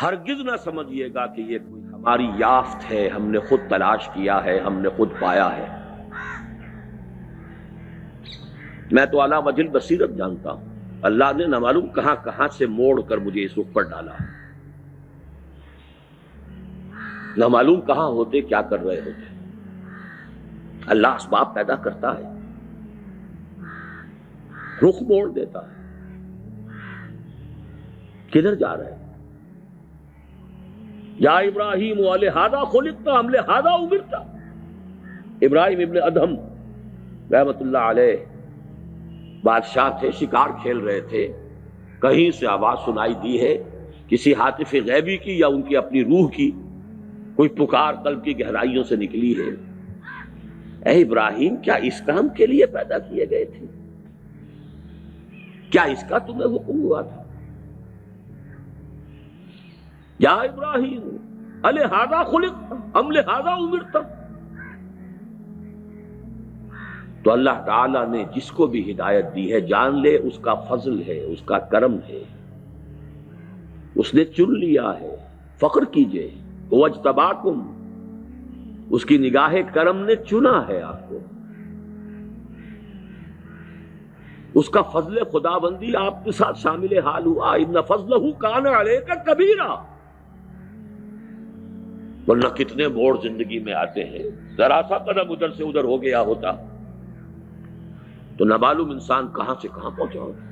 ہرگز نہ سمجھیے گا کہ یہ کوئی ہماری یافت ہے، ہم نے خود تلاش کیا ہے، ہم نے خود پایا ہے۔ میں تو اعلیٰ وجہ بصیرت جانتا ہوں، اللہ نے نہ معلوم کہاں کہاں سے موڑ کر مجھے اس رخ پر ڈالا، نہ معلوم کہاں ہوتے کیا کر رہے ہوتے۔ اللہ اسباب پیدا کرتا ہے، رخ موڑ دیتا ہے۔ کدھر جا رہے ہیں؟ یا ابراہیم لہذا خلقت ام لہذا امرت۔ ابراہیم ابن ادہم رحمت اللہ علیہ بادشاہ تھے، شکار کھیل رہے تھے، کہیں سے آواز سنائی دی ہے کسی ہاتف غیبی کی یا ان کی اپنی روح کی، کوئی پکار قلب کی گہرائیوں سے نکلی ہے، اے ابراہیم کیا اس کام کے لیے پیدا کیے گئے تھے؟ کیا اس کا تمہیں حکم ہوا تھا؟ یا ابراہیم لہذا خلقت ام لہذا امرت۔ تو اللہ تعالیٰ نے جس کو بھی ہدایت دی ہے جان لے اس کا فضل ہے، اس کا کرم ہے، اس نے چن لیا ہے۔ فخر کیجئے، هو اجتباکم، اس کی نگاہ کرم نے چنا ہے آپ کو، اس کا فضل خداوندی آپ کے ساتھ شامل حال ہوا۔ ان فضلہ کان علیک کبیرا، ورنہ کتنے موڑ زندگی میں آتے ہیں، ذرا سا قدم ادھر سے ادھر ہو گیا ہوتا تو نہ معلوم انسان کہاں سے کہاں پہنچا ہوتا۔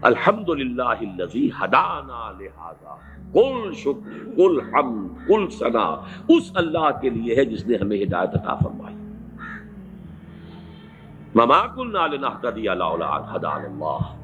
الحمدللہ الذی ہدانا لہذا، کل شکر کل حمد کل ثنا اس اللہ کے لیے ہے جس نے ہمیں ہدایت عطا فرمائی۔ وما کنا لنہتدی لولا ان ہدانا اللہ،